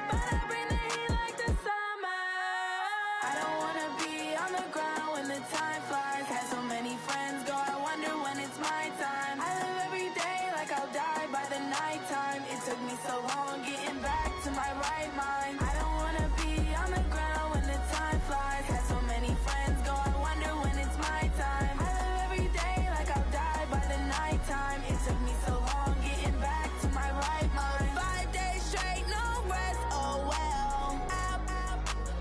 but I bring the heat like the summer. I don't wanna be on the ground when the time flies. Had so many friends go, I wonder when it's my time. I live every day like I'll die by the nighttime. It took me so long getting back to my right mind. I don't wanna be on the ground when the time flies. Had so many friends go, I wonder when it's my time. I live every day like I'll die by the nighttime. It took me so long getting back to my right mind. 5 days straight, no rest, oh well. I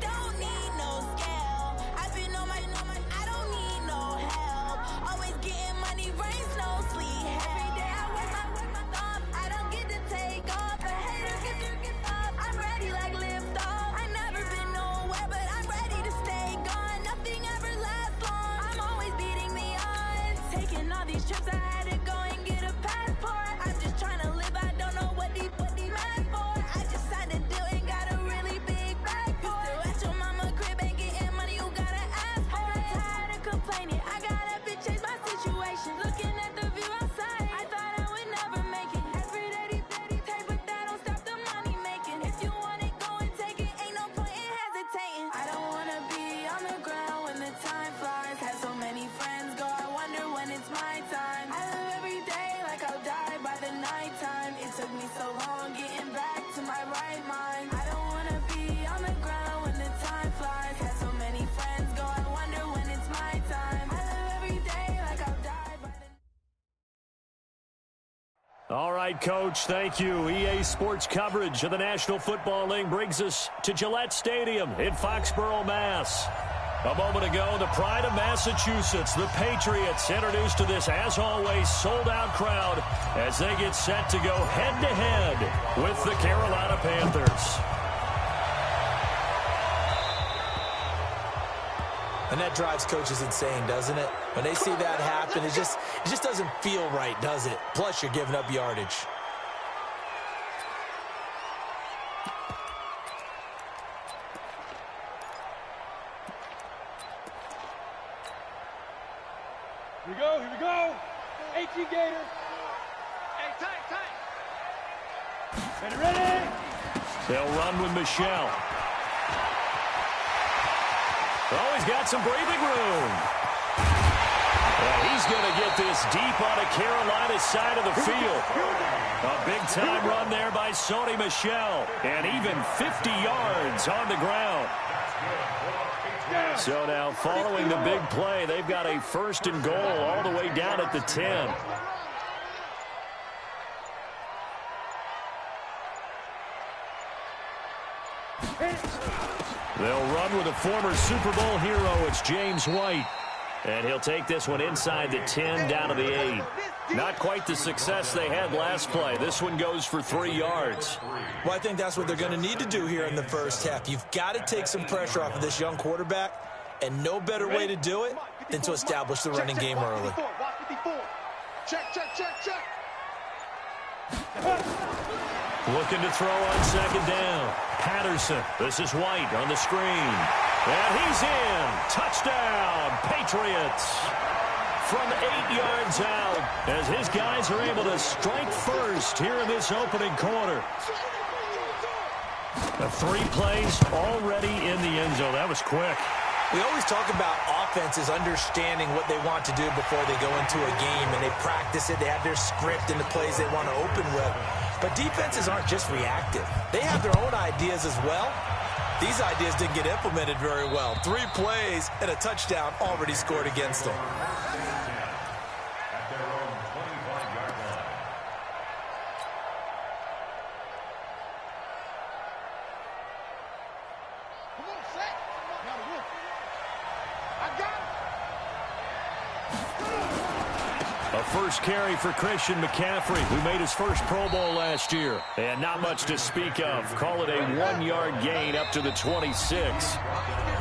don't need no scale. I've been on my, I don't need no help. Always getting money, rains, no sleep. Every day I work my thumb. I don't get to take off. The haters get up. I'm ready like lift off. I never been nowhere, but I'm ready to stay gone. Nothing ever lasts long. I'm always beating the odds. Taking all these trips, I had to go and get a passport. I'm just trying to live. I don't know what these mad for. I just signed a deal and got a really big bag for it. Still at your mama crib, ain't getting money, you gotta ask for it. I'm tired of complaining. I gotta bitch change my situation. Looking at the view outside, I thought I would never make it. Every day they take, but that don't stop the money making. If you want it, go and take it. Ain't no point in hesitating. I don't wanna be on the ground when the time flies. Had so many friends go, I wonder when it's my time. I live every day like I'll die by the nighttime. It took me so long getting back to my right mind. I don't wanna be on the ground when the time flies. Had so many friends go, I wonder when it's my time. I live every day like I'll die by the All right, Coach, thank you. EA Sports coverage of the National Football League brings us to Gillette Stadium in Foxborough, Mass. A moment ago, the pride of Massachusetts, the Patriots, introduced to this, as always, sold-out crowd as they get set to go head-to-head with the Carolina Panthers. And that drives coaches insane, doesn't it? When they see that happen, it just doesn't feel right, does it? Plus, you're giving up yardage. Here we go. 18 Gator. Hey, tight. Ready? They'll run with Michelle. Oh, he's got some breathing room. And he's going to get this deep on the Carolina side of the field. A big-time run there by Sony Michel. And even 50 yards on the ground. So now, following the big play, they've got a first and goal all the way down at the 10. They'll run with a former Super Bowl hero. It's James White. And he'll take this one inside the 10, down to the 8. Not quite the success they had last play. This one goes for 3 yards. Well, I think that's what they're going to need to do here in the first half. You've got to take some pressure off of this young quarterback, and no better way to do it than to establish the running game early. Check. Looking to throw on second down. Patterson. This is White on the screen. And he's in. Touchdown, Patriots. From 8 yards out, as his guys are able to strike first here in this opening quarter. 3 plays already in the end zone. That was quick. We always talk about offenses understanding what they want to do before they go into a game, and they practice it. They have their script and the plays they want to open with. But defenses aren't just reactive. They have their own ideas as well. These ideas didn't get implemented very well. 3 plays and a touchdown already scored against them. First carry for Christian McCaffrey, who made his first Pro Bowl last year. And not much to speak of. Call it a 1-yard gain up to the 26.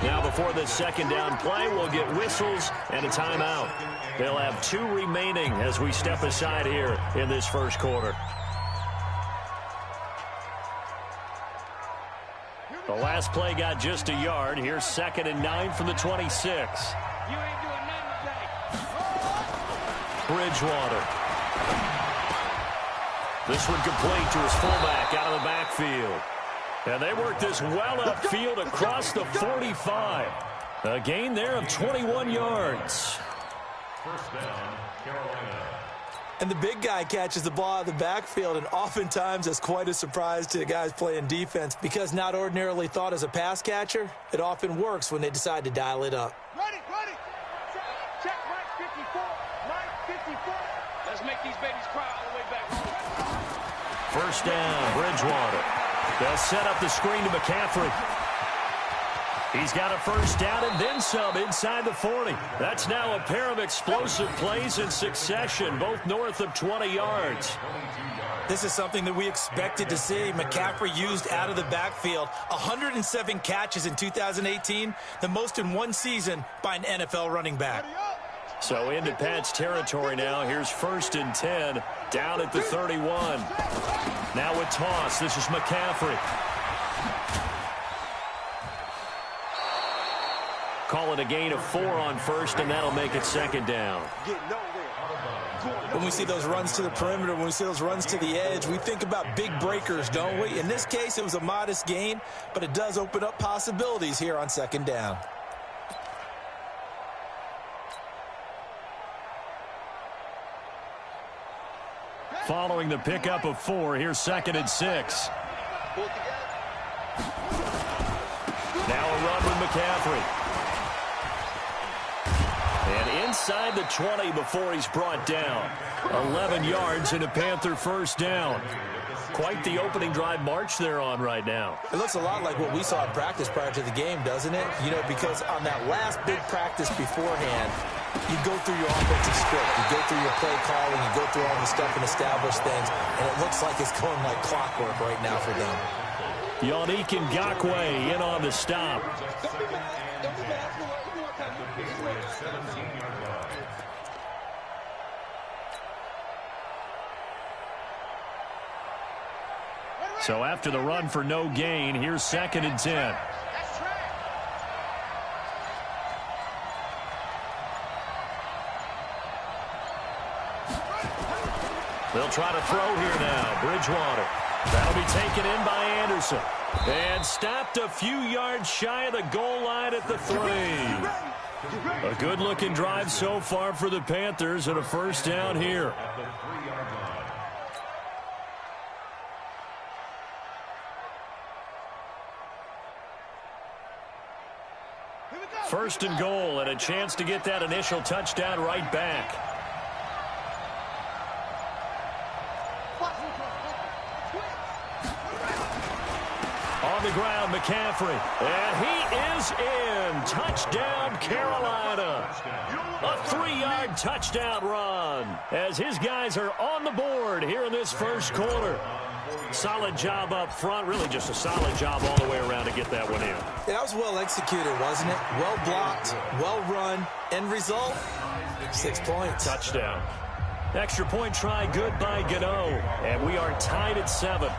Now before the second down play, we'll get whistles and a timeout. They'll have 2 remaining as we step aside here in this first quarter. The last play got just a yard. Here's 2nd and 9 from the 26. Bridgewater. This one complete to his fullback out of the backfield. And they work this well upfield across the 45. A gain there of 21 yards. First down, Carolina. And the big guy catches the ball out of the backfield, and oftentimes that's quite a surprise to the guys playing defense because not ordinarily thought as a pass catcher, it often works when they decide to dial it up. Ready. Check right 54. Right 54. Let's make these babies cry all the way back home. First down, Bridgewater. They'll set up the screen to McCaffrey. He's got a first down and then some inside the 40. That's now a pair of explosive plays in succession, both north of 20 yards. This is something that we expected to see. McCaffrey used out of the backfield. 107 catches in 2018, the most in one season by an NFL running back. So into Pat's territory now. Here's first and 10, down at the 31. Now a toss. This is McCaffrey. Call it a gain of 4 on first, and that'll make it second down. When we see those runs to the perimeter, when we see those runs to the edge, we think about big breakers, don't we? In this case, it was a modest gain, but it does open up possibilities here on second down. Following the pickup of 4, here's second and 6. Now a run with McCaffrey. And inside the 20 before he's brought down. 11 yards and a Panther first down. Quite the opening drive march they're on right now. It looks a lot like what we saw in practice prior to the game, doesn't it? You know, because on that last big practice beforehand, you go through your offensive script, you go through your play calling, you go through all the stuff and establish things, and it looks like it's going like clockwork right now for them. Yannick Ngakoue in on the stop. So after the run for no gain, here's second and 10. They'll try to throw here now. Bridgewater. That'll be taken in by Anderson. And stopped a few yards shy of the goal line at the 3. A good-looking drive so far for the Panthers and a first down here. First and goal and a chance to get that initial touchdown right back. On the ground, McCaffrey. And he is in. Touchdown, Carolina. A 3-yard touchdown run as his guys are on the board here in this first quarter. Solid job up front. Really just a solid job all the way around to get that one in. Yeah, that was well executed, wasn't it? Well blocked, well run. End result, 6 points. Touchdown. Extra point try good by Gano. And we are tied at 7.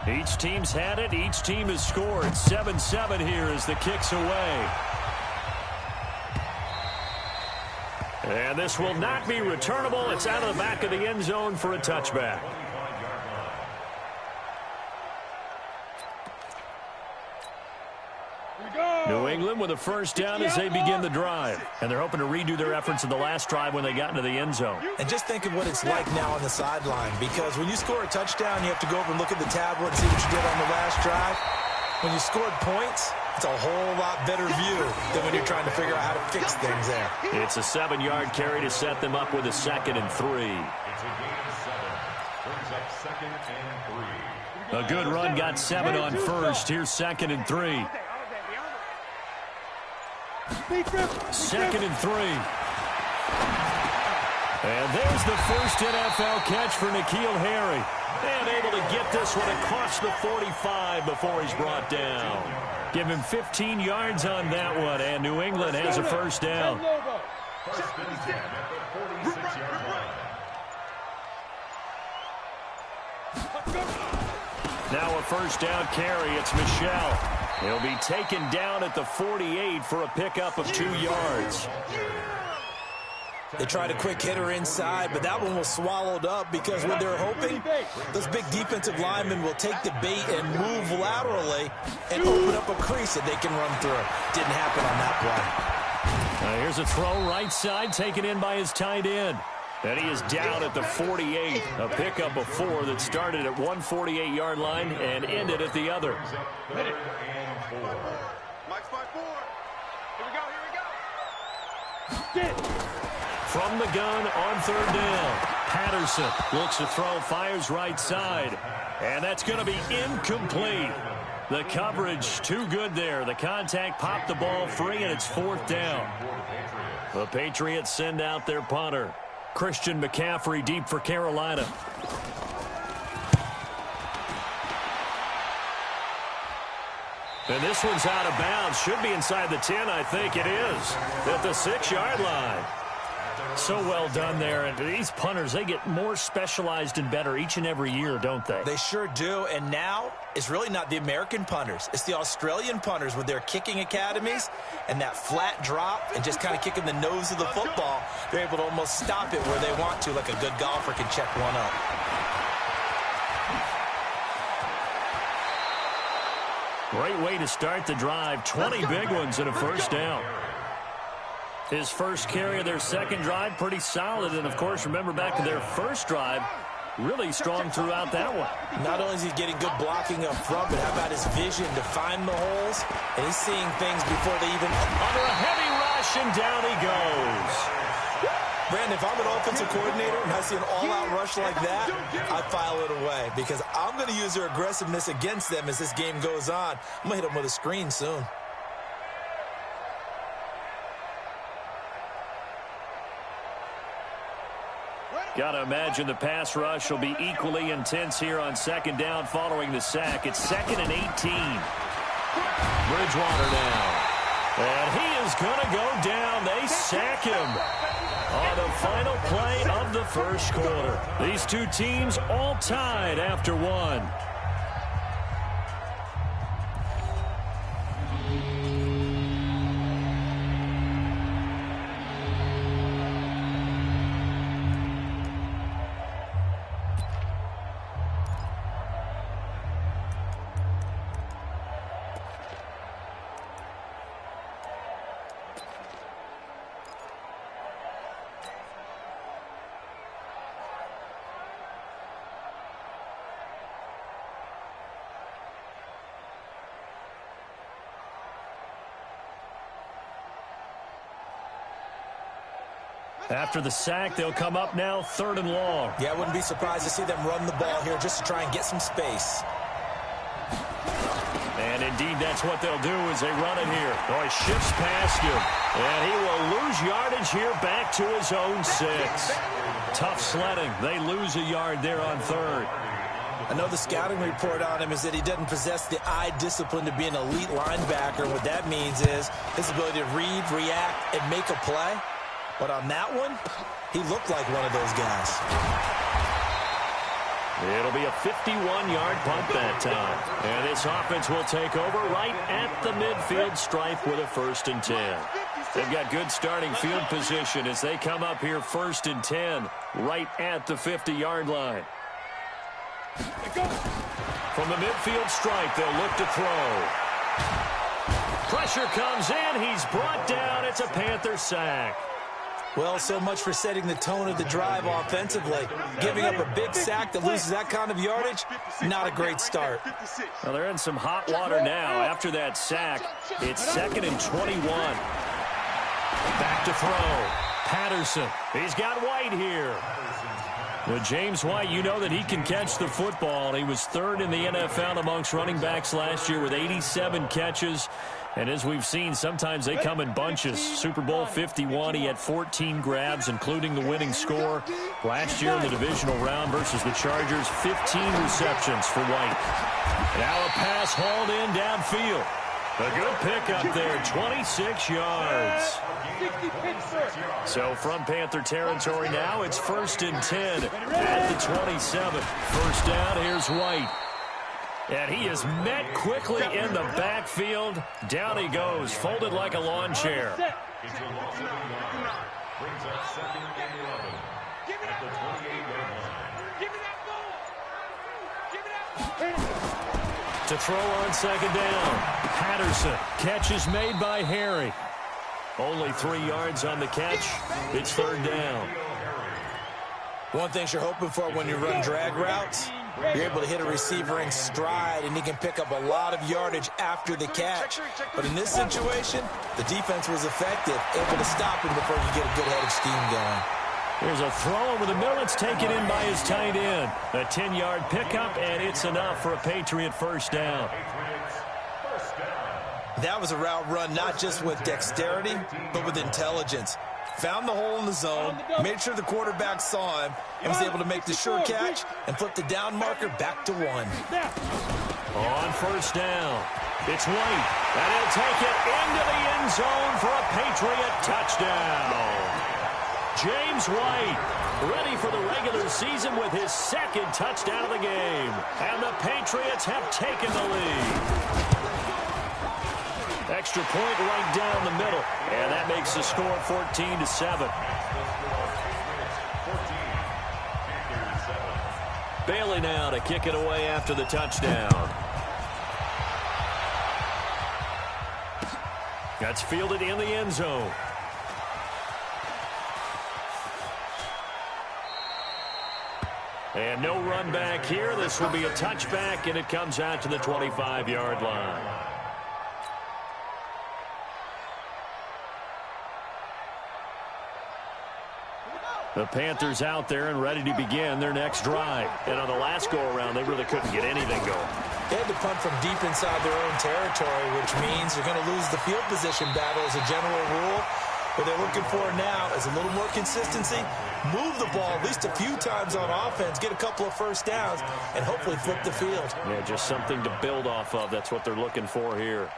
Each team's had it. Each team has scored. 7-7 here as the kick's away. And this will not be returnable. It's out of the back of the end zone for a touchback. New England with a first down as they begin the drive. And they're hoping to redo their efforts in the last drive when they got into the end zone. And just think of what it's like now on the sideline, because when you score a touchdown, you have to go over and look at the tablet and see what you did on the last drive. When you scored points, it's a whole lot better view than when you're trying to figure out how to fix things there. It's a 7-yard carry to set them up with a second and 3. It's a gain of 7. Brings up second and 3. A good run got 7 on first. Here's second and 3. Second and 3. And there's the first NFL catch for N'Keal Harry. And able to get this one across the 45 before he's brought down. Give him 15 yards on that one, and New England has a first down. First and 10 at the 46-yard line. Now a first down carry. It's Michel. He'll be taken down at the 48 for a pickup of 2 yards. They tried a quick hitter inside, but that one was swallowed up because what they're hoping, those big defensive linemen will take the bait and move laterally and open up a crease that they can run through. Didn't happen on that play. Here's a throw right side, taken in by his tight end. And he is down at the 48. A pickup of 4 that started at 148-yard line and ended at the other. Mike's 5-4. Here we go. From the gun on third down. Patterson looks to throw, fires right side. And that's going to be incomplete. The coverage too good there. The contact popped the ball free, and it's 4th down. The Patriots send out their punter. Christian McCaffrey deep for Carolina. And this one's out of bounds. Should be inside the 10, I think it is. At the 6-yard line. So well done there. And these punters, they get more specialized and better each and every year, don't they? They sure do. And now it's really not the American punters. It's the Australian punters with their kicking academies and that flat drop and just kind of kicking the nose of the football. They're able to almost stop it where they want to, like a good golfer can check one up. Great way to start the drive. 20 big ones and a first down. His first carry of their second drive, pretty solid. And, of course, remember back to their first drive, really strong throughout that one. Not only is he getting good blocking up front, but how about his vision to find the holes? And he's seeing things before they even... Under a heavy rush, and down he goes. Brandon, if I'm an offensive coordinator and I see an all-out rush like that, I file it away because I'm going to use their aggressiveness against them as this game goes on. I'm going to hit them with a screen soon. Got to imagine the pass rush will be equally intense here on second down following the sack. It's 2nd and 18. Bridgewater now. And he is going to go down. They sack him on the final play of the first quarter. These two teams all tied after one. After the sack, they'll come up now 3rd and long. Yeah, I wouldn't be surprised to see them run the ball here just to try and get some space. And indeed, that's what they'll do as they run it here. Oh, he shifts past him. And he will lose yardage here back to his own 6. Tough sledding. They lose a yard there on 3rd. I know the scouting report on him is that he doesn't possess the eye discipline to be an elite linebacker. What that means is his ability to read, react, and make a play. But on that one, he looked like one of those guys. It'll be a 51-yard punt that time. And this offense will take over right at the midfield stripe with a 1st and 10. They've got good starting field position as they come up here 1st and 10 right at the 50-yard line. From the midfield stripe, they'll look to throw. Pressure comes in. He's brought down. It's a Panther sack. Well, so much for setting the tone of the drive offensively. Giving up a big sack that loses that kind of yardage, not a great start. Well, they're in some hot water now. After that sack, it's 2nd and 21. Back to throw. Patterson. He's got White here. With James White, you know that he can catch the football. He was 3rd in the NFL amongst running backs last year with 87 catches. And as we've seen, sometimes they come in bunches. Super Bowl 51, he had 14 grabs, including the winning score. Last year in the divisional round versus the Chargers, 15 receptions for White. Now a pass hauled in downfield. A good pickup there, 26 yards. So from Panther territory now, it's 1st and 10 at the 27. First down, here's White. And he is met quickly in the backfield. Down he goes, folded like a lawn chair. Brings up second and 11 at the 28-yard line. Give me that ball. Give me that ball. To throw on second down. Patterson. Catch is made by Harry. Only 3 yards on the catch. It's third down. One thing you're hoping for when you run drag routes, you're able to hit a receiver in stride, and he can pick up a lot of yardage after the catch. But in this situation, the defense was effective, able to stop him before he could get a good head of steam going. There's a throw over the middle. It's taken in by his tight end. A 10-yard pickup, and it's enough for a Patriot first down. That was a route run not just with dexterity, but with intelligence. Found the hole in the zone, made sure the quarterback saw him, and was able to make the sure catch and flip the down marker back to 1. On first down, it's White, and he'll take it into the end zone for a Patriot touchdown. James White, ready for the regular season with his second touchdown of the game. And the Patriots have taken the lead. Extra point right down the middle, and that makes the score 14-7. Bailey now to kick it away after the touchdown. That's fielded in the end zone. And no run back here. This will be a touchback, and it comes out to the 25-yard line. The Panthers out there and ready to begin their next drive. And on the last go-around, they really couldn't get anything going. They had to punt from deep inside their own territory, which means you're going to lose the field position battle as a general rule. What they're looking for now is a little more consistency, move the ball at least a few times on offense, get a couple of first downs, and hopefully flip the field. Yeah, just something to build off of. That's what they're looking for here.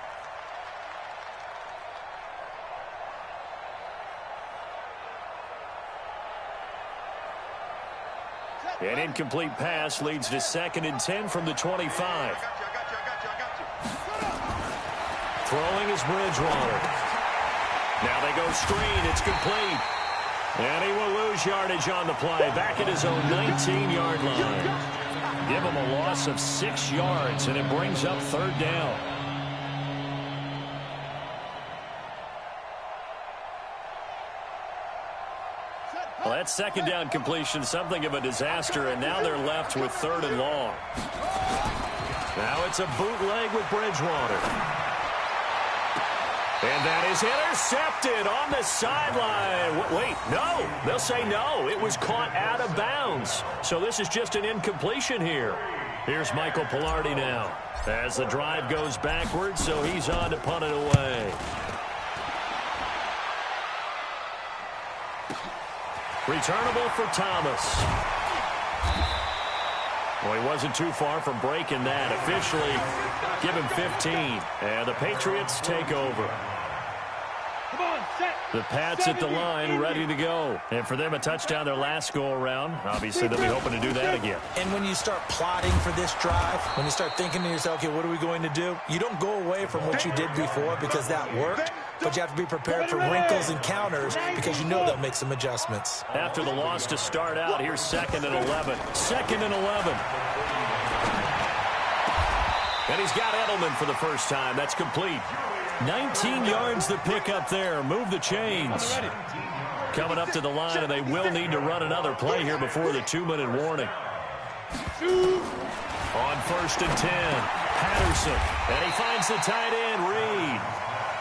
An incomplete pass leads to 2nd and 10 from the 25. Throwing is Bridgewater. Now they go screen. It's complete. And he will lose yardage on the play. Back at his own 19-yard line. Give him a loss of 6 yards, and it brings up third down. Well, that second down completion, something of a disaster, and now they're left with 3rd and long. Now it's a bootleg with Bridgewater. And that is intercepted on the sideline. Wait, no. They'll say no. It was caught out of bounds. So this is just an incompletion here. Here's Michael Pilardi now as the drive goes backwards, so he's on to punt it away. Returnable for Thomas. Well, he wasn't too far from breaking that. Officially, give him 15. And the Patriots take over. The Pats at the line, ready to go. And for them, a touchdown their last go-around. Obviously, they'll be hoping to do that again. And when you start plotting for this drive, when you start thinking to yourself, okay, what are we going to do? You don't go away from what you did before because that worked. But you have to be prepared for wrinkles and counters because you know they'll make some adjustments. After the loss to start out, here's 2nd and 11. 2nd and 11. And he's got Edelman for the first time. That's complete. 19 yards the pick up there. Move the chains. Coming up to the line, and they will need to run another play here before the 2-minute warning. On 1st and 10, Patterson. And he finds the tight end, Reed.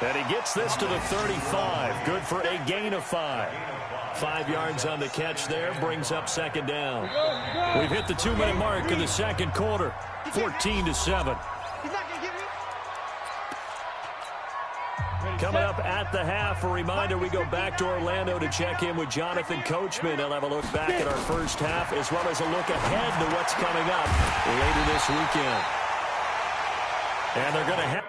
And he gets this to the 35. Good for a gain of 5. 5 yards on the catch there. Brings up 2nd down. We've hit the 2-minute mark in the second quarter. 14-7. Coming up at the half, a reminder, we go back to Orlando to check in with Jonathan Coachman. They'll have a look back at our first half as well as a look ahead to what's coming up later this weekend. And they're going to have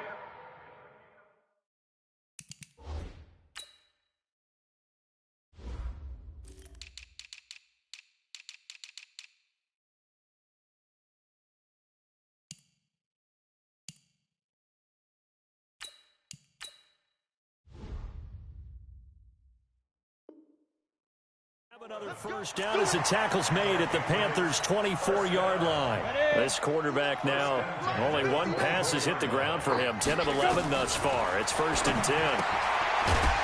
Another first down as the tackle's made at the Panthers' 24-yard line. This quarterback now, only one pass has hit the ground for him. 10 of 11 thus far. It's 1st and 10.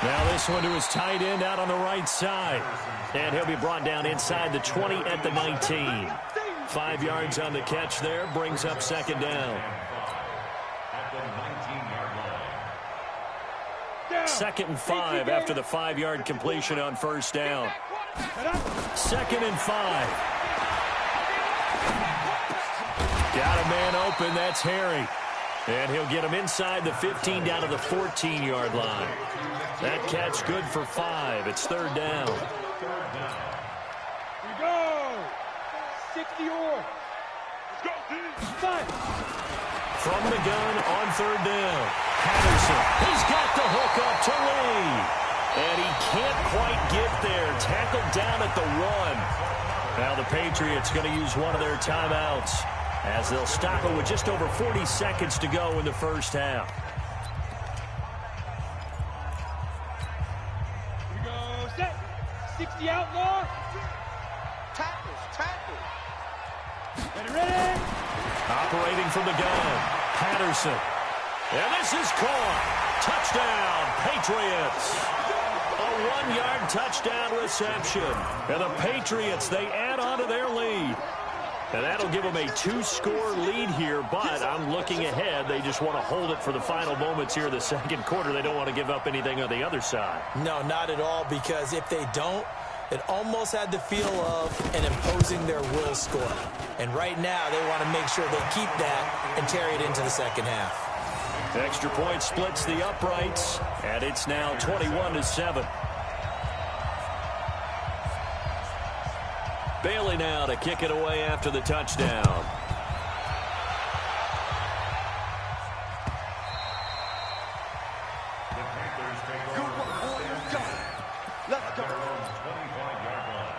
Now this one to his tight end out on the right side. And he'll be brought down inside the 20 at the 19. 5 yards on the catch there. Brings up 2nd down. At the 19-yard line. 2nd and 5 after the 5-yard completion on 1st down. 2nd and 5. Got a man open. That's Harry. And he'll get him inside the 15 down to the 14-yard line. That catch good for 5. It's 3rd down. We go. 60 or. Let's go, team. From the gun on 3rd down. Patterson. He's got the hook up to Lee. And he can't quite get there. Tackled down at the 1. Now the Patriots going to use one of their timeouts as they'll stop it with just over 40 seconds to go in the first half. We go set. 60 outlaw. Tackles. Ready. Operating from the gun. Patterson. And this is caught. Touchdown, Patriots. A 1-yard touchdown reception. And the Patriots, they add on to their lead. And that'll give them a 2-score lead here, but I'm looking ahead. They just want to hold it for the final moments here in the 2nd quarter. They don't want to give up anything on the other side. No, not at all, because if they don't, it almost had the feel of an imposing their will score. And right now, they want to make sure they keep that and carry it into the 2nd half. Extra point splits the uprights, and it's now 21-7. Bailey now to kick it away after the touchdown. The Panthers take over first down at their own 25-yard line.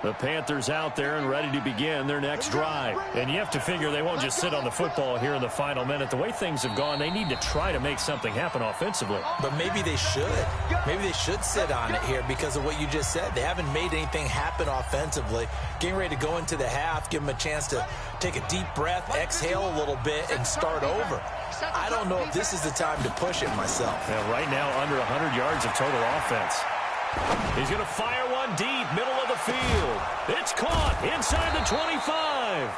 The Panthers out there and ready to begin their next drive. And you have to figure they won't just sit on the football here in the final minute. The way things have gone, they need to try to make something happen offensively. But maybe they should. Maybe they should sit on it here because of what you just said. They haven't made anything happen offensively. Getting ready to go into the half, give them a chance to take a deep breath, exhale a little bit, and start over. I don't know if this is the time to push it myself. Yeah, right now, under 100 yards of total offense. He's going to fire one deep, middle of the field. It's caught inside the 25.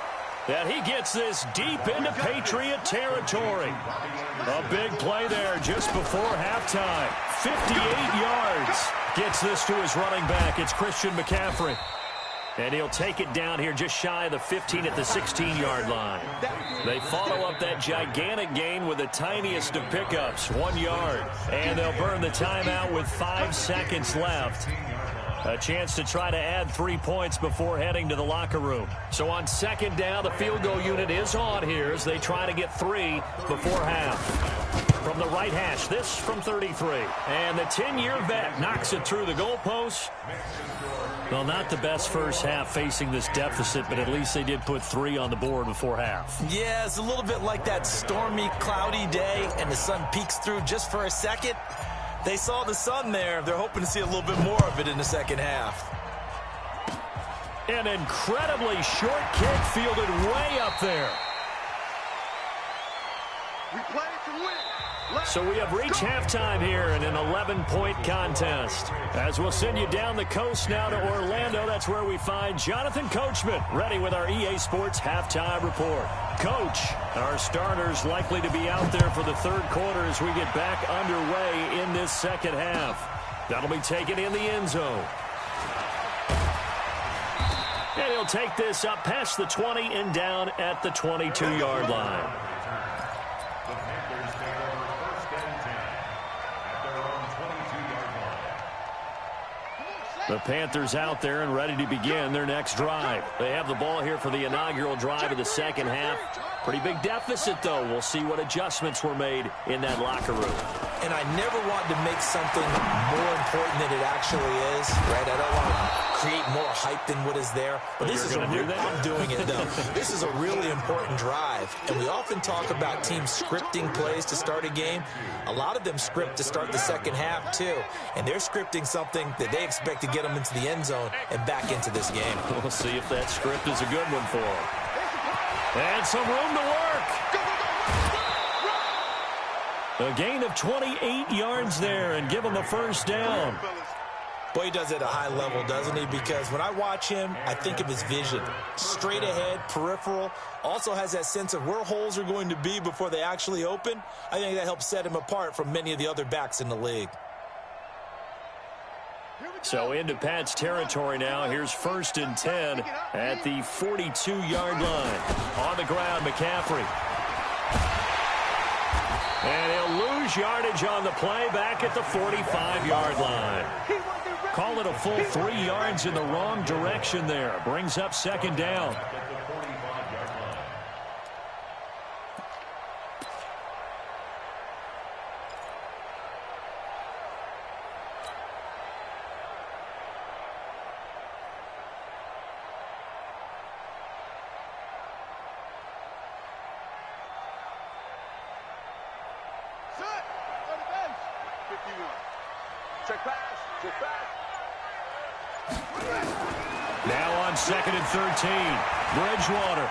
And he gets this deep into Patriot territory. A big play there just before halftime. 58 yards. Gets this to his running back. It's Christian McCaffrey. And he'll take it down here just shy of the 15 at the 16-yard line. They follow up that gigantic gain with the tiniest of pickups, 1 yard. And they'll burn the timeout with 5 seconds left. A chance to try to add 3 points before heading to the locker room. So on 2nd down, the field goal unit is on here as they try to get 3 before half. From the right hash, this from 33. And the 10-year vet knocks it through the goalpost. Well, not the best first half facing this deficit, but at least they did put 3 on the board before half. Yeah, it's a little bit like that stormy, cloudy day, and the sun peeks through just for a second. They saw the sun there. They're hoping to see a little bit more of it in the 2nd half. An incredibly short kick fielded way up there. We play to win. So we have reached halftime here in an 11-point contest. As we'll send you down the coast now to Orlando, that's where we find Jonathan Coachman, ready with our EA Sports halftime report. Coach, our starters likely to be out there for the 3rd quarter as we get back underway in this 2nd half. That'll be taken in the end zone. And he'll take this up past the 20 and down at the 22-yard line. The Panthers take over first and 10 at their own 22-yard line. The Panthers out there and ready to begin their next drive. They have the ball here for the inaugural drive of the 2nd half. Pretty big deficit, though. We'll see what adjustments were made in that locker room. And I never want to make something more important than it actually is, right? I don't want to create more hype than what is there. But this is I'm doing it, though. This is a really important drive. And we often talk about teams scripting plays to start a game. A lot of them script to start the second half, too. And they're scripting something that they expect to get them into the end zone and back into this game. We'll see if that script is a good one for them. And some room to work. A gain of 28 yards there and give him the first down. Boy, he does it at a high level, doesn't he? Because when I watch him, I think of his vision. Straight ahead, peripheral. Also has that sense of where holes are going to be before they actually open. I think that helps set him apart from many of the other backs in the league. So into Pat's territory now. Here's 1st and 10 at the 42-yard line. On the ground, McCaffrey. And he'll lose yardage on the play back at the 45-yard line. Call it a full 3 yards in the wrong direction there. Brings up 2nd down. Now on 2nd and 13, Bridgewater.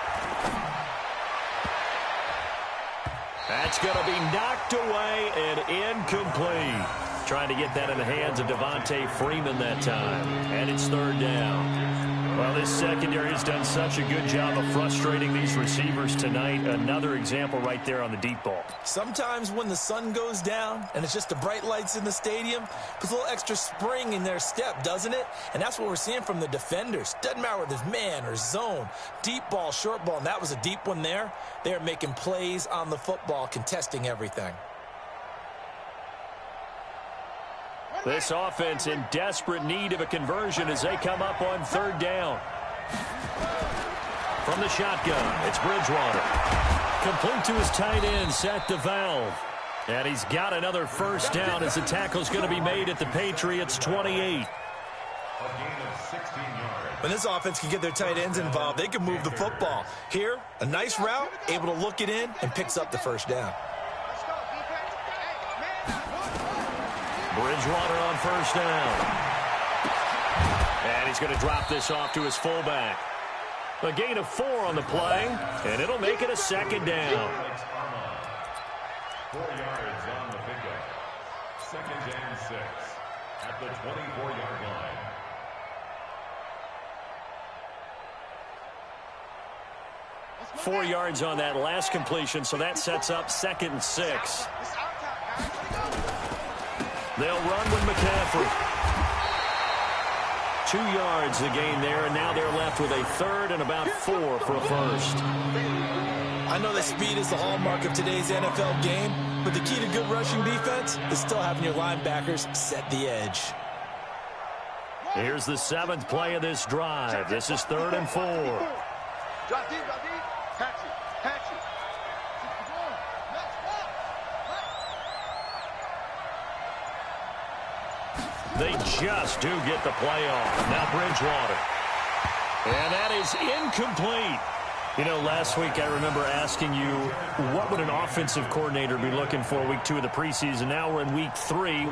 That's going to be knocked away and incomplete. Trying to get that in the hands of Devontae Freeman that time. And it's 3rd down. Well, this secondary has done such a good job of frustrating these receivers tonight. Another example right there on the deep ball. Sometimes when the sun goes down and it's just the bright lights in the stadium, puts a little extra spring in their step, doesn't it? And that's what we're seeing from the defenders. Doesn't matter whether it's man or zone, deep ball, short ball, and that was a deep one there. They're making plays on the football, contesting everything. This offense in desperate need of a conversion as they come up on 3rd down. From the shotgun, it's Bridgewater. Complete to his tight end, set the valve. And he's got another first down as the tackle's going to be made at the Patriots' 28. When this offense can get their tight ends involved, they can move the football. Here, a nice route, able to look it in, and picks up the first down. Bridgewater on first down. And he's going to drop this off to his fullback. A gain of 4 on the play, and it'll make it a 2nd down. 4 yards on the pickup. 2nd and 6 at the 24-yard line. Four yards on that last completion, so that sets up 2nd and 6. They'll run with McCaffrey. 2 yards the gain there, and now they're left with a 3rd and about 4 for a first. I know that speed is the hallmark of today's NFL game, but the key to good rushing defense is still having your linebackers set the edge. Here's the 7th play of this drive. This is 3rd and 4. Drop deep, catch it. They just do get the play off. Now Bridgewater. And that is incomplete. You know, last week I remember asking you, what would an offensive coordinator be looking for week 2 of the preseason? Now we're in week 3.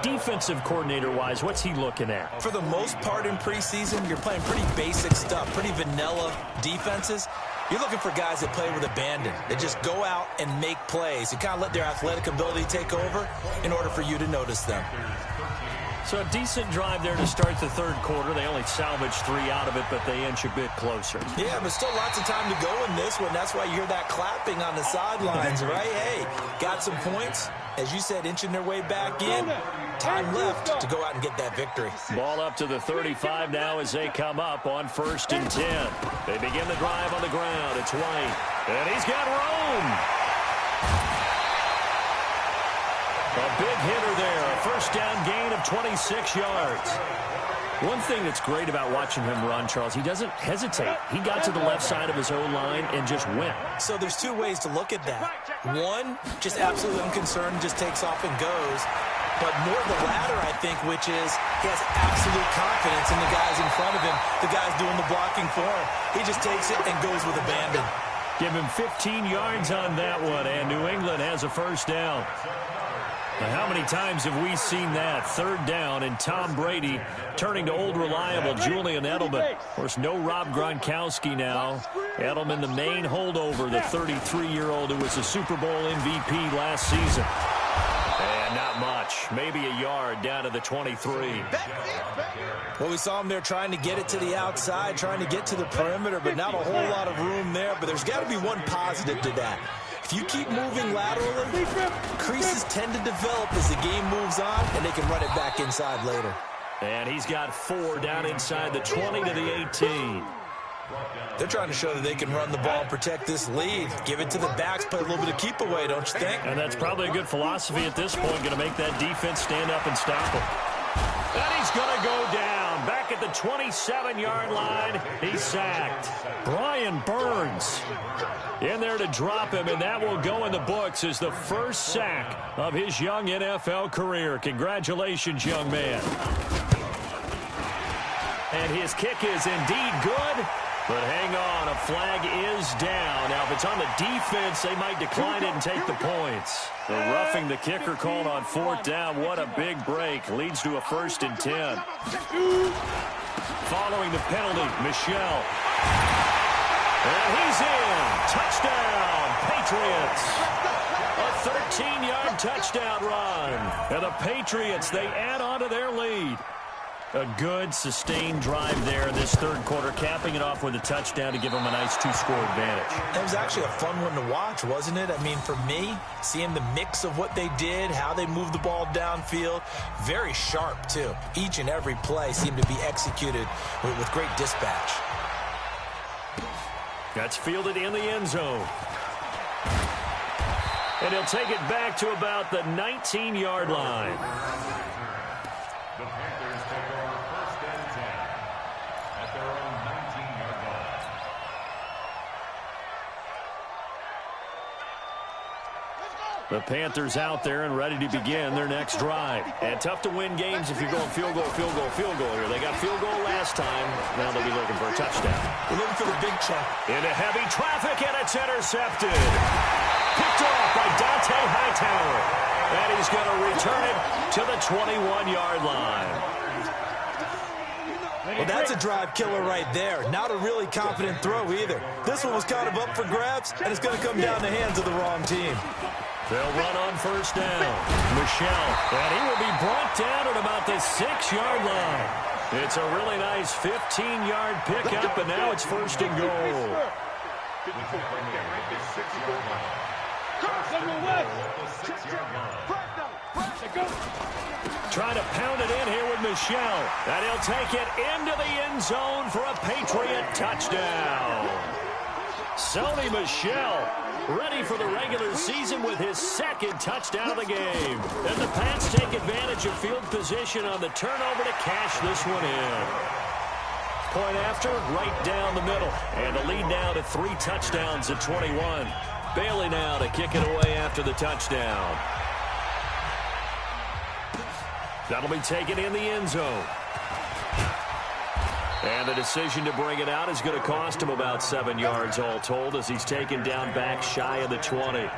Defensive coordinator-wise, what's he looking at? For the most part in preseason, you're playing pretty basic stuff, pretty vanilla defenses. You're looking for guys that play with abandon, that just go out and make plays. You kind of let their athletic ability take over in order for you to notice them. So a decent drive there to start the 3rd quarter. They only salvaged 3 out of it, but they inch a bit closer. Yeah, but still lots of time to go in this one. That's why you hear that clapping on the sidelines, right? Hey, got some points. As you said, inching their way back in. Time left to go out and get that victory. Ball up to the 35 now as they come up on 1st and 10. They begin the drive on the ground. It's White. And he's got room. A big hitter there. A first down gain of 26 yards. One thing that's great about watching him run, Charles, he doesn't hesitate. He got to the left side of his own line and just went. So there's two ways to look at that. One, just absolutely unconcerned, just takes off and goes. But more the latter, I think, which is he has absolute confidence in the guys in front of him, the guys doing the blocking for him. He just takes it and goes with abandon. Give him 15 yards on that one, and New England has a first down. Now, how many times have we seen that? Third down, and Tom Brady turning to old reliable Julian Edelman. Of course, no Rob Gronkowski now. Edelman, the main holdover, the 33-year-old who was a Super Bowl MVP last season. And not much. Maybe a yard down to the 23. Well, we saw him there trying to get it to the outside, trying to get to the perimeter, but not a whole lot of room there. But there's got to be one positive to that. If you keep moving laterally, creases tend to develop as the game moves on, and they can run it back inside later. And he's got 4 down inside the 20 to the 18. They're trying to show that they can run the ball and protect this lead. Give it to the backs, play a little bit of keep away, don't you think? And that's probably a good philosophy at this point, going to make that defense stand up and stop him. And he's going to go down. Back at the 27-yard line, he's sacked. Brian Burns in there to drop him, and that will go in the books as the first sack of his young NFL career. Congratulations, young man. And his kick is indeed good. But hang on, a flag is down. Now, if it's on the defense, they might decline it and take the points. The roughing the kicker called on 4th down. What a big break. Leads to a 1st and 10. Following the penalty, Michel. And he's in. Touchdown, Patriots. A 13-yard touchdown run. And the Patriots, they add on to their lead. A good, sustained drive there in this third quarter, capping it off with a touchdown to give them a nice 2-score advantage. It was actually a fun one to watch, wasn't it? I mean, for me, seeing the mix of what they did, how they moved the ball downfield, very sharp, too. Each and every play seemed to be executed with great dispatch. That's fielded in the end zone. And he'll take it back to about the 19-yard line. The Panthers take over 1st and 10 at their own 19-yard line. The Panthers out there and ready to begin their next drive. And tough to win games if you're going field goal, field goal, field goal here. They got field goal last time. Now they'll be looking for a touchdown. We're looking for the big chunk. Into heavy traffic, and it's intercepted. Picked off by Dante Hightower. And he's going to return it to the 21-yard line. Well, that's a drive killer right there. Not a really confident throw either. This one was kind of up for grabs, and it's going to come down the hands of the wrong team. They'll run on 1st down. Michel, and he will be brought down at about the 6-yard line. It's a really nice 15-yard pickup, and now it's 1st and goal. Trying to pound it in here with Michel. And he'll take it into the end zone for a Patriot touchdown. Sony Michel ready for the regular season with his 2nd touchdown of the game. And the Pats take advantage of field position on the turnover to cash this one in. Point after, right down the middle. And the lead now to 3 touchdowns at 21. Bailey now to kick it away after the touchdown. That'll be taken in the end zone. And the decision to bring it out is going to cost him about 7 yards all told as he's taken down back shy of the 20.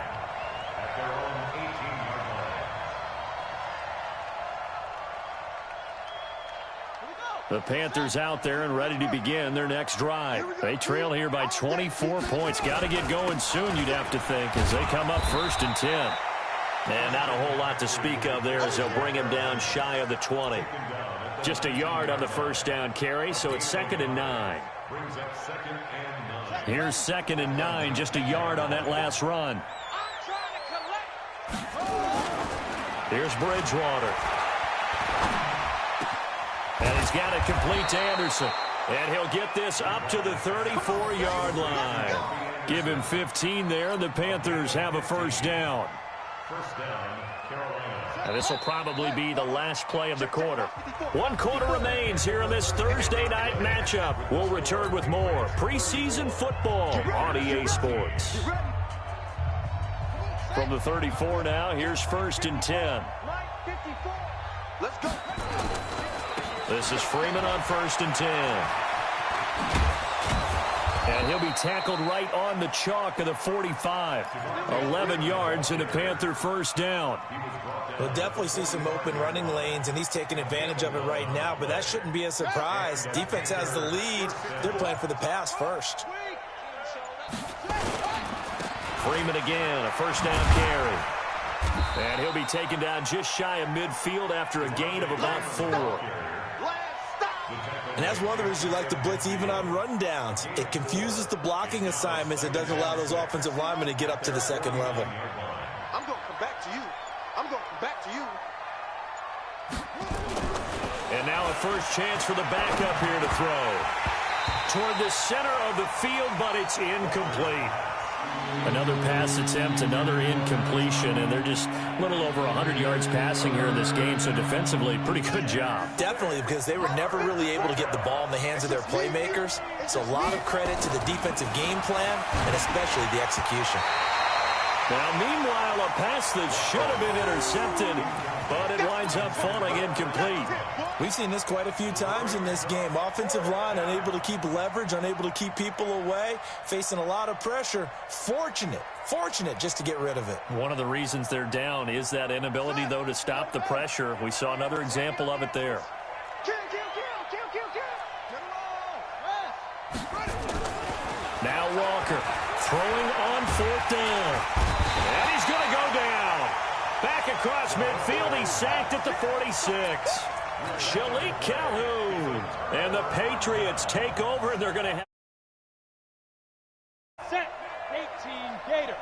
The Panthers out there and ready to begin their next drive. They trail here by 24 points. Got to get going soon, you'd have to think, as they come up 1st and 10. And not a whole lot to speak of there as they'll bring him down shy of the 20. Just a yard on the 1st down carry, so it's 2nd and 9. Here's 2nd and 9, just a yard on that last run. Here's Bridgewater. And he's got it complete to Anderson. And he'll get this up to the 34-yard line. Give him 15 there, and the Panthers have a 1st down. First down, Carolina. And this will probably be the last play of the quarter. 1 quarter remains here in this Thursday night matchup. We'll return with more preseason football on EA Sports. From the 34 now, here's 1st and 10. Let's go. This is Freeman on 1st and 10. And he'll be tackled right on the chalk of the 45. 11 yards and a Panther first down. We'll definitely see some open running lanes, and he's taking advantage of it right now, but that shouldn't be a surprise. Defense has the lead. They're playing for the pass first. Freeman again, a first down carry. And he'll be taken down just shy of midfield after a gain of about 4. And that's one of the reasons you like to blitz even on rundowns. It confuses the blocking assignments. It doesn't allow those offensive linemen to get up to the second level. I'm going to come back to you. I'm going to come back to you. And now a first chance for the backup here to throw. Toward the center of the field, but it's incomplete. Another pass attempt, another incompletion, and they're just a little over 100 yards passing here in this game, so defensively, pretty good job. Definitely, because they were never really able to get the ball in the hands of their playmakers. So a lot of credit to the defensive game plan, and especially the execution. Now, meanwhile, a pass that should have been intercepted, but it winds up falling incomplete. We've seen this quite a few times in this game. Offensive line unable to keep leverage, unable to keep people away, facing a lot of pressure. Fortunate just to get rid of it. One of the reasons they're down is that inability, though, to stop the pressure. We saw another example of it there. Now Walker throwing on 4th down. And he's going to go down. Back across midfield, he's sacked at the 46. Shalik Calhoun. And the Patriots take over, and they're going to have... Set. 18 Gator.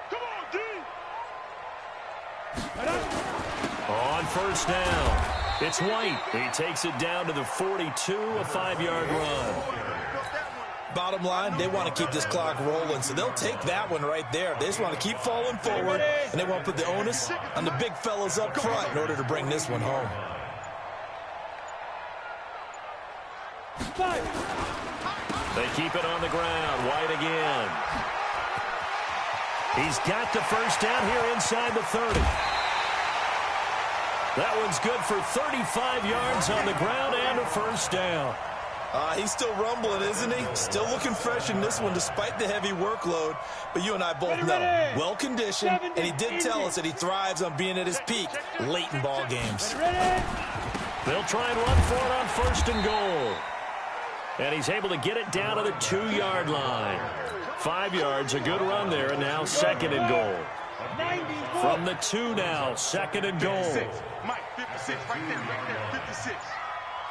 Come on, D. On 1st down, it's White. He takes it down to the 42, a 5-yard run. Bottom line, they want to keep this clock rolling, so they'll take that one right there. They just want to keep falling forward, and they want to put the onus on the big fellas up front in order to bring this one home. They keep it on the ground. White again. He's got the first down here inside the 30. That one's good for 35 yards on the ground and a first down. He's still rumbling, isn't he? Still looking fresh in this one despite the heavy workload. But you and I both know, well-conditioned, and he did tell us that he thrives on being at his peak late in ball games. They'll try and run for it on 1st and goal. And he's able to get it down to the 2-yard line. 5 yards, a good run there, and now 2nd and goal. From the 2 now, 2nd and goal. Mike, 56, right there, 56.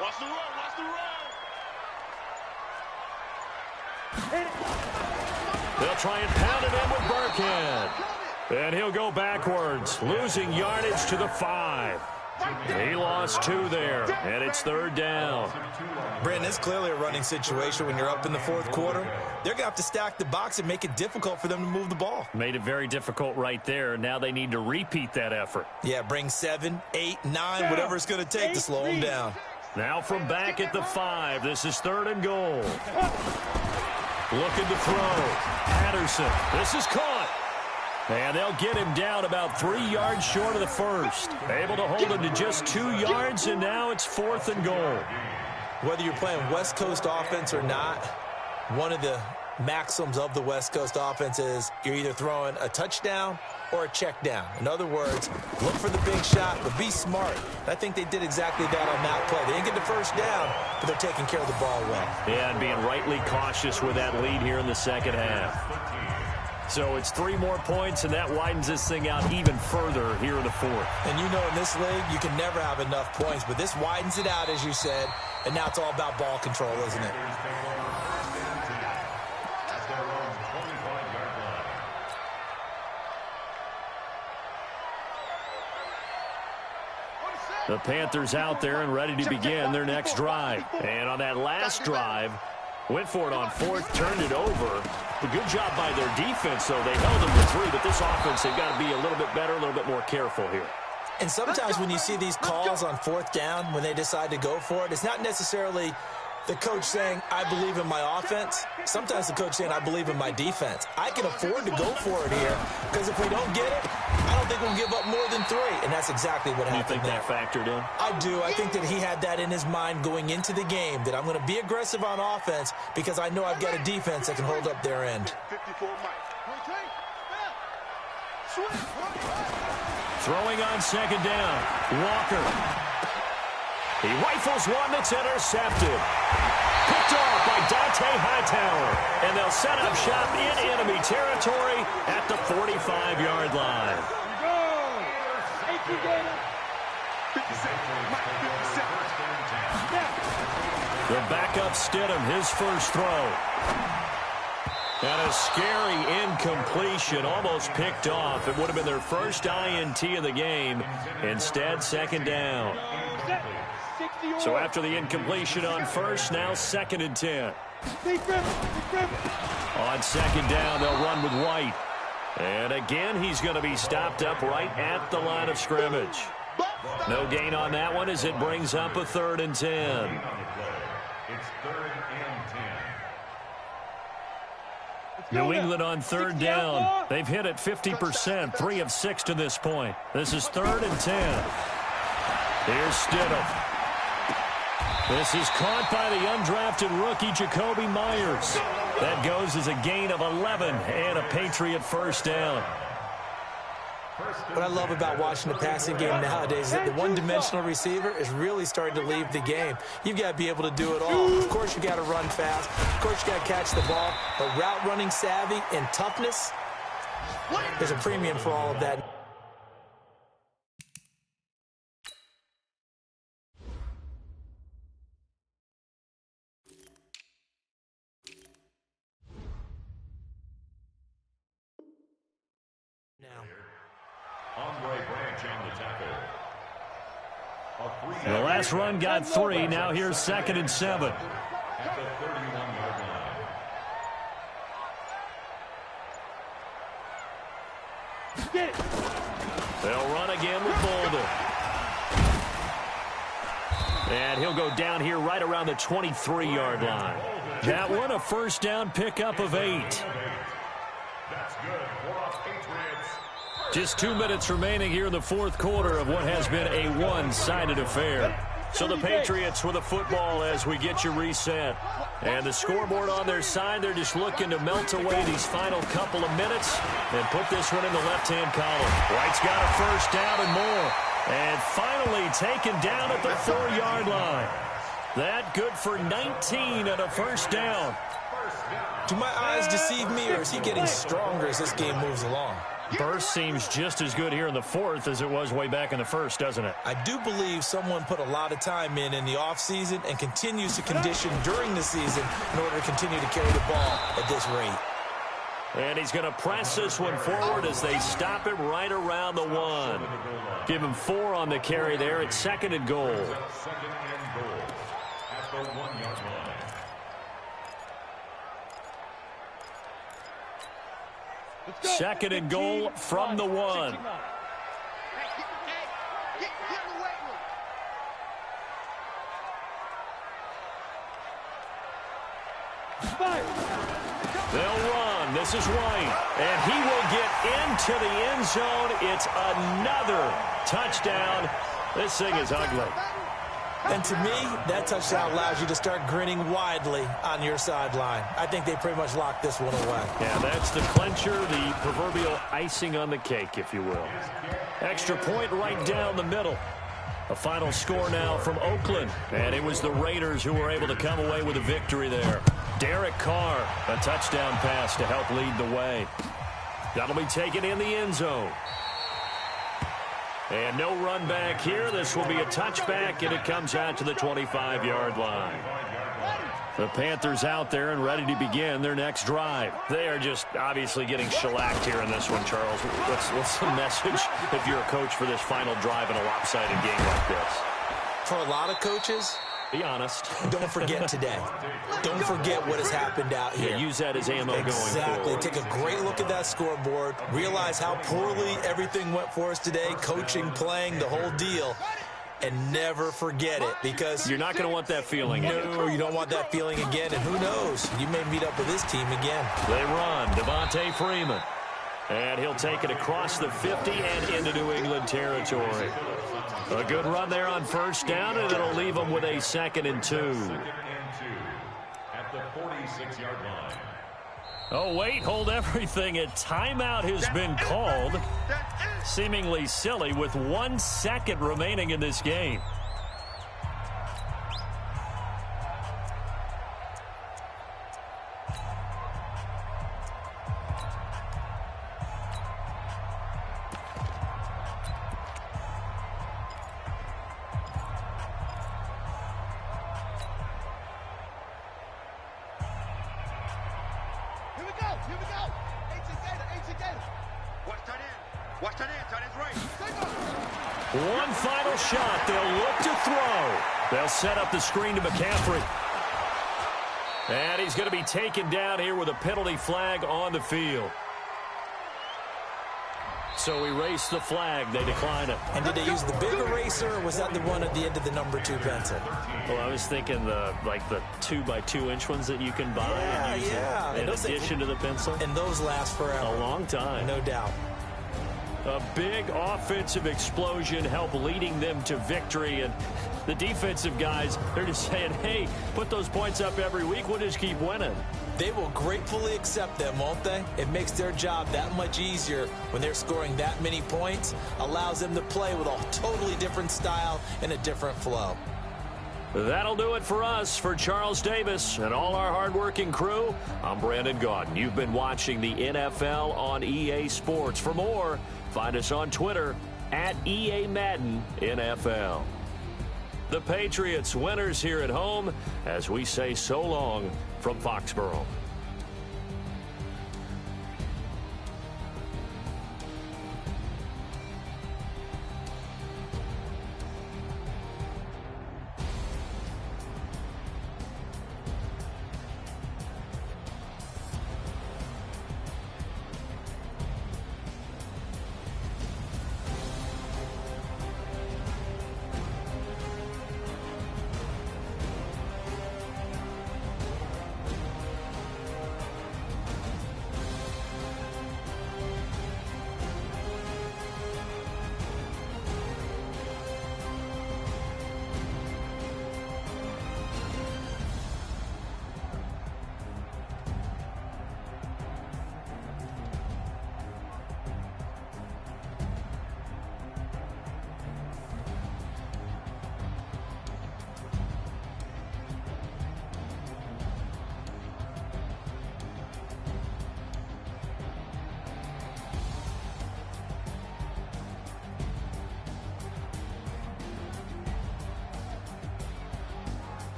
Watch the run, watch the run. They'll try and pound it in with Burkhead. And he'll go backwards, losing yardage to the 5. He lost 2 there, and it's 3rd down. Brandon, it's clearly a running situation when you're up in the 4th quarter. They're going to have to stack the box and make it difficult for them to move the ball. Made it very difficult right there. Now they need to repeat that effort. Yeah, bring 7, 8, 9, whatever it's going to take to slow them down. Now from back at the 5, this is 3rd and goal. Looking to throw. Patterson. This is caught. And they'll get him down about 3 yards short of the 1st. Able to hold him to just 2 yards, and now it's 4th and goal. Whether you're playing West Coast offense or not, one of the maxims of the West Coast offense is you're either throwing a touchdown or a check down. In other words, look for the big shot, but be smart. I think they did exactly that on that play. They didn't get the first down, but they're taking care of the ball well. Yeah, and being rightly cautious with that lead here in the 2nd half. So it's 3 more points, and that widens this thing out even further here in the 4th. And you know in this league, you can never have enough points, but this widens it out, as you said, and now it's all about ball control, isn't it? The Panthers out there and ready to begin their next drive. And on that last drive, went for it on 4th, turned it over. A good job by their defense, though. They held them to 3, but this offense, they've got to be a little bit better, a little bit more careful here. And sometimes when you see these calls on 4th down, when they decide to go for it, it's not necessarily the coach saying, I believe in my offense. Sometimes the coach saying, I believe in my defense. I can afford to go for it here because if we don't get it, I don't think we'll give up more than 3. And that's exactly what happened. You think that factored in? I do. I think that he had that in his mind going into the game, that I'm going to be aggressive on offense because I know I've got a defense that can hold up their end. Throwing on 2nd down. Walker. He rifles one that's intercepted. Picked off by Dante Hightower. And they'll set up shop in enemy territory at the 45-yard line. The backup Stidham, his first throw. And a scary incompletion, almost picked off. It would have been their first INT of the game. Instead, 2nd down. So after the incompletion on first, now 2nd and 10. On 2nd down, they'll run with White. And again, he's going to be stopped up right at the line of scrimmage. No gain on that one as it brings up a 3rd and 10. It's 3rd and 10. New England on 3rd down. They've hit it 50%, 3 of 6 to this point. This is 3rd and 10. Here's Stidham. This is caught by the undrafted rookie, Jacoby Myers. That goes as a gain of 11 and a Patriot first down. What I love about watching the passing game nowadays is that the one-dimensional receiver is really starting to leave the game. You've got to be able to do it all. Of course, you got to run fast. Of course, you got to catch the ball. But route running savvy and toughness, there's a premium for all of that. The last run got 3. Now here's 2nd and 7. At the 31-yard line. They'll run again with Bolden. And he'll go down here right around the 23-yard line. That one, a first down pickup of 8. That's good for us Patriots. Just 2 minutes remaining here in the 4th quarter of what has been a one-sided affair. So the Patriots with the football as we get you reset. And the scoreboard on their side, they're just looking to melt away these final couple of minutes and put this one in the left-hand column. White's got a first down and more. And finally taken down at the 4-yard line. That good for 19 and a first down. Do my eyes deceive me, or is he getting stronger as this game moves along? Burst seems just as good here in the 4th as it was way back in the 1st, doesn't it? I do believe someone put a lot of time in the offseason and continues to condition during the season in order to continue to carry the ball at this rate. And he's going to press this one forward as they stop him right around the 1. Give him 4 on the carry there at 2nd and goal. 2nd and goal at the 1-yard line. Second and goal from the 1. They'll run. This is White. And he will get into the end zone. It's another touchdown. This thing is ugly. And to me, that touchdown allows you to start grinning widely on your sideline. I think they pretty much locked this one away. Yeah, that's the clincher, the proverbial icing on the cake, if you will. Extra point right down the middle. A final score now from Oakland. And it was the Raiders who were able to come away with a victory there. Derek Carr, a touchdown pass to help lead the way. That'll be taken in the end zone. And no run back here. This will be a touchback, and it comes out to the 25-yard line. The Panthers out there and ready to begin their next drive. They are just obviously getting shellacked here in this one, Charles. What's the message if you're a coach for this final drive in a lopsided game like this? For a lot of coaches, Be honest. Don't forget today. Don't forget what has happened out here. Yeah, use that as ammo going forward. Exactly. Take a great look at that scoreboard. Realize how poorly everything went for us today. Coaching, playing, the whole deal. And never forget it, because you're not going to want that feeling again. No, you don't want that feeling again. And who knows? You may meet up with this team again. They run. Devontae Freeman. And he'll take it across the 50 and into New England territory. A good run there on first down, and it'll leave them with a 2nd and 2. At the 46-yard line. Oh, wait, hold everything. A timeout has been called. Seemingly silly with 1 second remaining in this game. One final shot. They'll look to throw. They'll set up the screen to McCaffrey. And he's going to be taken down here with a penalty flag on the field. So erase the flag. They decline it. And did they use the big eraser, or was that the one at the end of the number 2 pencil? Well, I was thinking the 2x2-inch ones that you can buy in addition to the pencil. And those last forever. A long time. No doubt. A big offensive explosion helped leading them to victory. And the defensive guys, they're just saying, hey, put those points up every week. We'll just keep winning. They will gratefully accept them, won't they? It makes their job that much easier when they're scoring that many points. Allows them to play with a totally different style and a different flow. That'll do it for us. For Charles Davis and all our hardworking crew, I'm Brandon Gaudin. You've been watching the NFL on EA Sports. For more, find us on Twitter at EA Madden NFL. The Patriots winners here at home as we say so long from Foxborough.